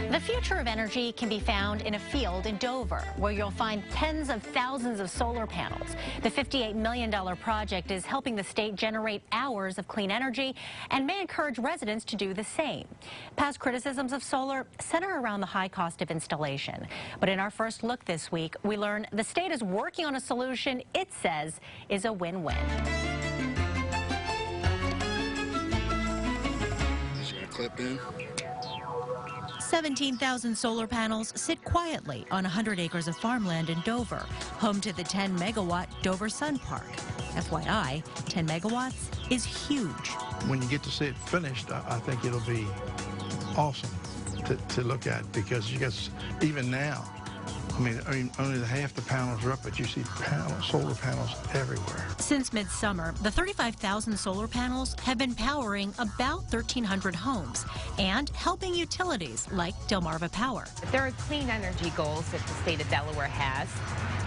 The future of energy can be found in a field in Dover, where you'll find tens of thousands of solar panels. The $58 million project is helping the state generate hours of clean energy and may encourage residents to do the same. Past criticisms of solar center around the high cost of installation. But in our first look this week, we learn the state is working on a solution it says is a win-win. Just gonna clip in. 17,000 solar panels sit quietly on 100 acres of farmland in Dover, home to the 10-megawatt Dover Sun Park. FYI, 10 megawatts is huge. When you get to see it finished, I think it'll be awesome to look at, because you guys, even now, I mean, only half the panels are up, but you see solar panels everywhere. Since midsummer, the 35,000 solar panels have been powering about 1,300 homes and helping utilities like Delaware Power. There are clean energy goals that the state of Delaware has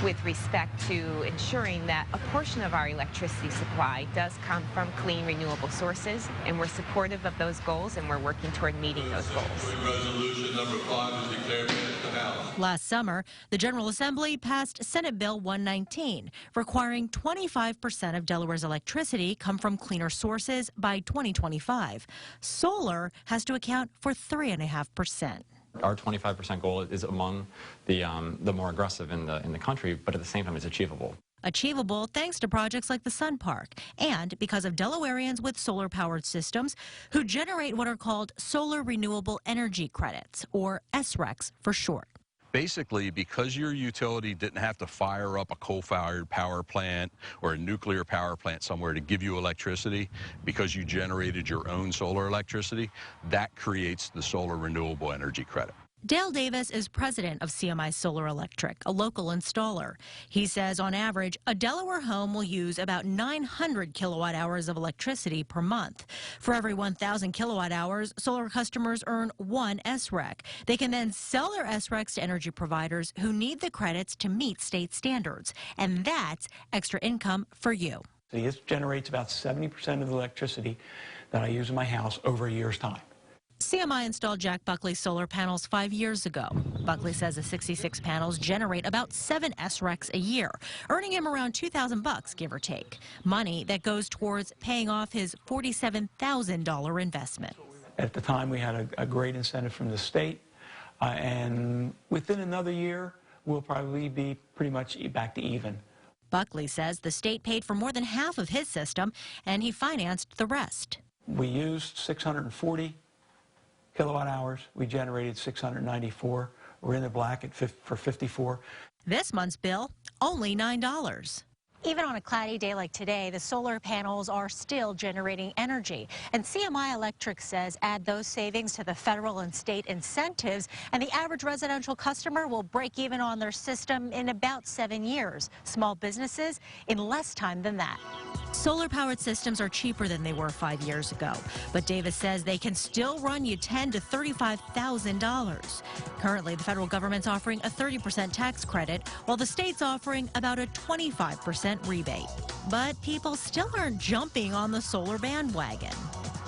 with respect to ensuring that a portion of our electricity supply does come from clean, renewable sources, and we're supportive of those goals, and we're working toward meeting those goals. Resolution number 5 is declared in the House. Last summer, the General Assembly passed Senate Bill 119, requiring 25% of Delaware's electricity come from cleaner sources by 2025. Solar has to account for 3.5%. Our 25% goal is among the more aggressive in the country, but at the same time it's achievable. Achievable thanks to projects like the Sun Park and because of Delawareans with solar-powered systems who generate what are called Solar Renewable Energy Credits, or SRECs for short. Basically, because your utility didn't have to fire up a coal-fired power plant or a nuclear power plant somewhere to give you electricity, because you generated your own solar electricity, that creates the Solar Renewable Energy Credit. Dale Davis is president of CMI Solar Electric, a local installer. He says on average, a Delaware home will use about 900 kilowatt hours of electricity per month. For every 1,000 kilowatt hours, solar customers earn one SREC. They can then sell their SRECs to energy providers who need the credits to meet state standards. And that's extra income for you. This generates about 70% of the electricity that I use in my house over a year's time. CMI installed Jack Buckley's solar panels 5 years ago. Buckley says the 66 panels generate about 7 SRECs a year, earning him around $2,000, give or take. Money that goes towards paying off his $47,000 investment. At the time, we had a great incentive from the state, and within another year, we'll probably be pretty much back to even. Buckley says the state paid for more than half of his system, and he financed the rest. We used 640 kilowatt hours. We generated 694. We're in the black for 54. This month's bill, only $9. Even on a cloudy day like today, the solar panels are still generating energy. And CMI Electric says add those savings to the federal and state incentives, and the average residential customer will break even on their system in about 7 years. Small businesses in less time than that. Solar-powered systems are cheaper than they were 5 years ago, but Davis says they can still run you $10,000 to $35,000. Currently, the federal government's offering a 30% tax credit, while the state's offering about a 25% rebate. But people still aren't jumping on the solar bandwagon.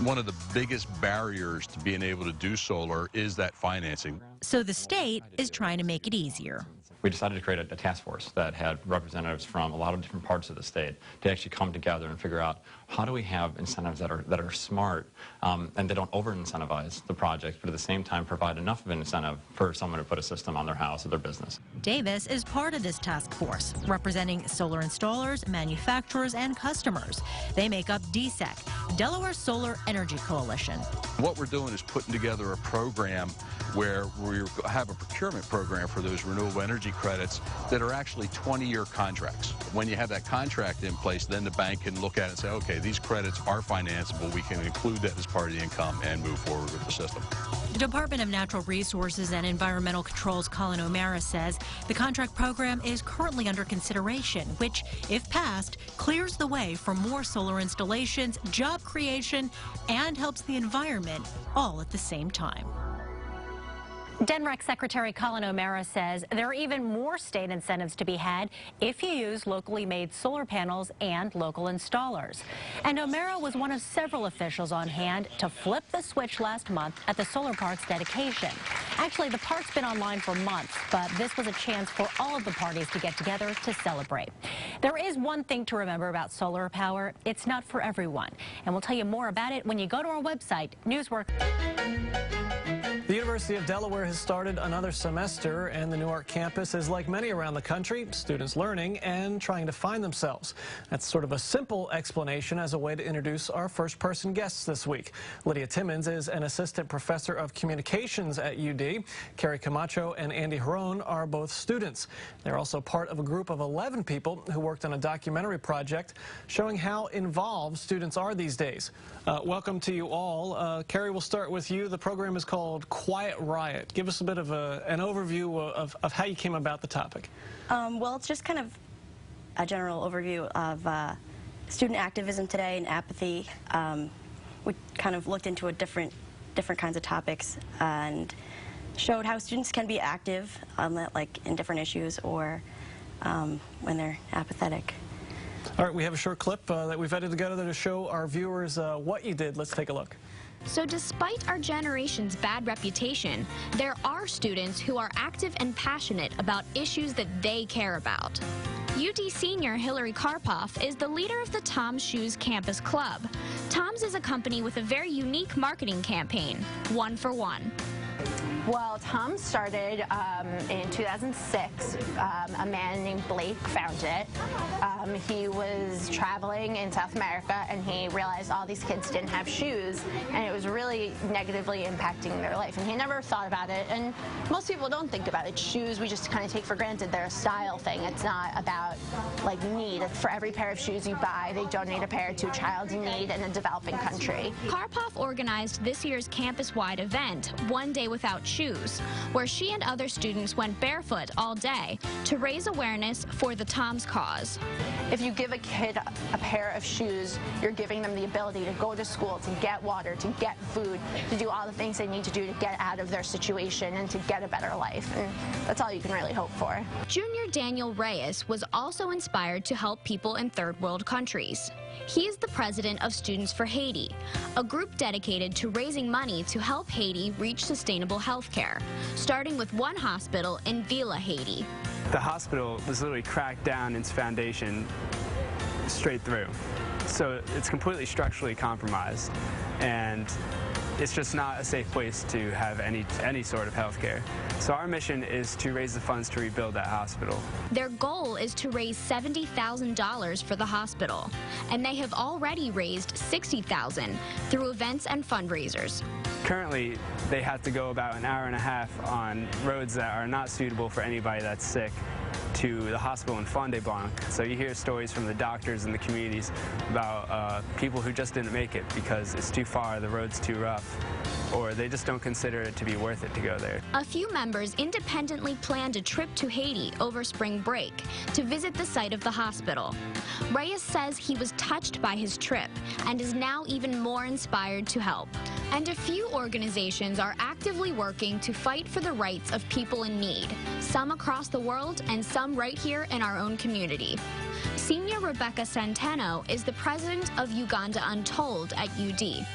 One of the biggest barriers to being able to do solar is that financing. So the state is trying to make it easier. We decided to create a task force that had representatives from a lot of different parts of the state to actually come together and figure out how do we have incentives that are smart and they don't over-incentivize the project, but at the same time provide enough of an incentive for someone to put a system on their house or their business. Davis is part of this task force, representing solar installers, manufacturers, and customers. They make up DSEC, Delaware Solar Energy Coalition. What we're doing is putting together a program where we have a procurement program for those renewable energy credits that are actually 20-year contracts. When you have that contract in place, then the bank can look at it and say, okay, these credits are financeable. We can include that as part of the income and move forward with the system. The Department of Natural Resources and Environmental Control's Colin O'Mara says the contract program is currently under consideration, which, if passed, clears the way for more solar installations, job creation, and helps the environment all at the same time. DENREC Secretary Colin O'Mara says there are even more state incentives to be had if you use locally made solar panels and local installers. And O'Mara was one of several officials on hand to flip the switch last month at the solar park's dedication. Actually, the park's been online for months, but this was a chance for all of the parties to get together to celebrate. There is one thing to remember about solar power. It's not for everyone. And we'll tell you more about it when you go to our website, Newswork. The University of Delaware has started another semester, and the Newark campus is like many around the country, students learning and trying to find themselves. That's sort of a simple explanation as a way to introduce our first-person guests this week. Lydia Timmons is an assistant professor of communications at UD. Carrie Camacho and Andy Harone are both students. They're also part of a group of 11 people who worked on a documentary project showing how involved students are these days. Welcome to you all. Carrie, we'll start with you. The program is called Quiet Riot. Give us a bit of an overview of how you came about the topic. Well, it's just kind of a general overview of student activism today and apathy. We kind of looked into different kinds of topics and showed how students can be active, like in different issues or when they're apathetic. All right, we have a short clip that we've edited together to show our viewers what you did. Let's take a look. So despite our generation's bad reputation, there are students who are active and passionate about issues that they care about. UD senior Hillary Karpoff is the leader of the Tom's Shoes Campus Club. Tom's is a company with a very unique marketing campaign, One for One. Well, Tom started in 2006. A man named Blake found it. He was traveling in South America and he realized all these kids didn't have shoes and it was really negatively impacting their life. And he never thought about it. And most people don't think about it. Shoes we just kind of take for granted. They're a style thing. It's not about like need. For every pair of shoes you buy, they donate a pair to a child in need in a developing country. Karpoff organized this year's campus-wide event, One Day Without Shoes, where she and other students went barefoot all day to raise awareness for the Tom's cause. If you give a kid a pair of shoes, you're giving them the ability to go to school, to get water, to get food, to do all the things they need to do to get out of their situation and to get a better life. And that's all you can really hope for. Junior Daniel Reyes was also inspired to help people in third world countries. He is the president of Students for Haiti, a group dedicated to raising money to help Haiti reach sustainable health care, starting with one hospital in Villa, Haiti. The hospital was literally cracked down its foundation straight through. So it's completely structurally compromised, and it's just not a safe place to have any sort of health care. So our mission is to raise the funds to rebuild that hospital. Their goal is to raise $70,000 for the hospital, and they have already raised $60,000 through events and fundraisers. Currently, they have to go about an hour and a half on roads that are not suitable for anybody that's sick to the hospital in Fond-de-Blanc. So you hear stories from the doctors in the communities about people who just didn't make it because it's too far, the road's too rough, or they just don't consider it to be worth it to go there. A few members independently planned a trip to Haiti over spring break to visit the site of the hospital. Reyes says he was touched by his trip and is now even more inspired to help. And a few organizations are actively working to fight for the rights of people in need, some across the world and some right here in our own community. Senior Rebecca Santano is the president of Uganda Untold at UD.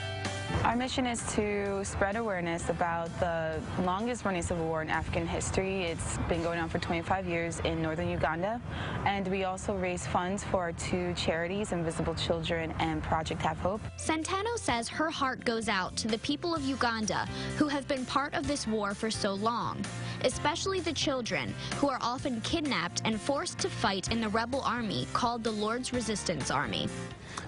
Our mission is to spread awareness about the longest-running civil war in African history. It's been going on for 25 years in northern Uganda, and we also raise funds for our two charities, Invisible Children and Project Have Hope. Santano says her heart goes out to the people of Uganda who have been part of this war for so long, especially the children who are often kidnapped and forced to fight in the rebel army called the Lord's Resistance Army.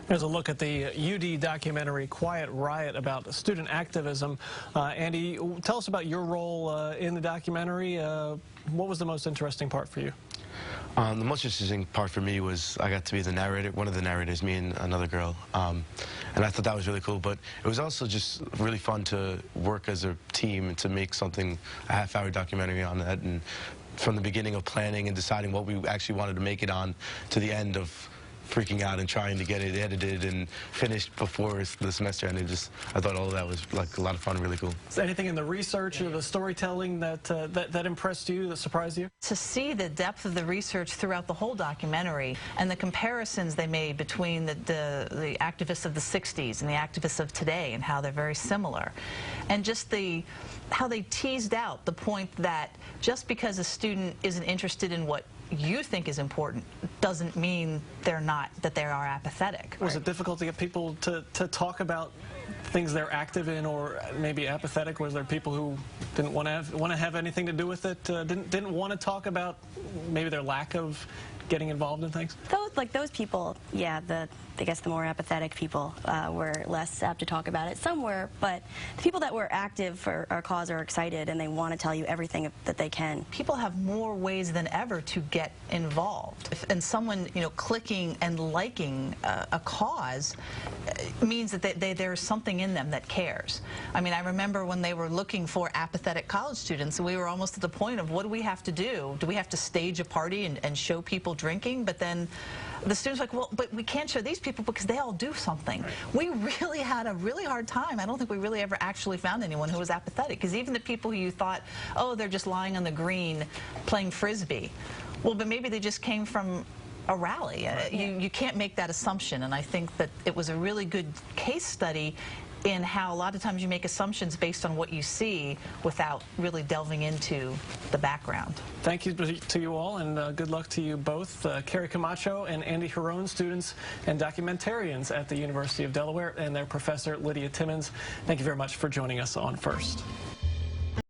There's a look at the UD documentary Quiet Riot about student activism. Andy, tell us about your role in the documentary. What was the most interesting part for you? The most interesting part for me was I got to be the narrator, one of the narrators, me and another girl. And I thought that was really cool, but it was also just really fun to work as a team and to make something, a half-hour documentary on that. And from the beginning of planning and deciding what we actually wanted to make it on to the end of freaking out and trying to get it edited and finished before the semester ended. I thought all of that was like a lot of fun, really cool. Is there anything in the research or the storytelling that impressed you, that surprised you? To see the depth of the research throughout the whole documentary and the comparisons they made between the activists of the 60s and the activists of today and how they're very similar, and just how they teased out the point that just because a student isn't interested in what you think is important doesn't mean they are apathetic. Was it difficult to get people to talk about things they're active in or maybe apathetic? Was there people who didn't want to have anything to do with it, didn't want to talk about maybe their lack of getting involved in things? Those people, yeah, I guess the more apathetic people were less apt to talk about it. Some were, but the people that were active for our cause are excited and they want to tell you everything that they can. People have more ways than ever to get involved. And someone, clicking and liking a cause means that there's something in them that cares. I mean, I remember when they were looking for apathetic college students, we were almost at the point of what do we have to do? Do we have to stage a party and show people drinking? But then the students were like, well, but we can't show these people because they all do something. Right. We really had a really hard time. I don't think we really ever actually found anyone who was apathetic, because even the people who you thought, oh, they're just lying on the green playing Frisbee. Well, but maybe they just came from a rally. Right. You can't make that assumption, and I think that it was a really good case study in how a lot of times you make assumptions based on what you see without really delving into the background. Thank you to you all, and good luck to you both, Carrie Camacho and Andy Harone, students and documentarians at the University of Delaware, and their professor, Lydia Timmons. Thank you very much for joining us on First.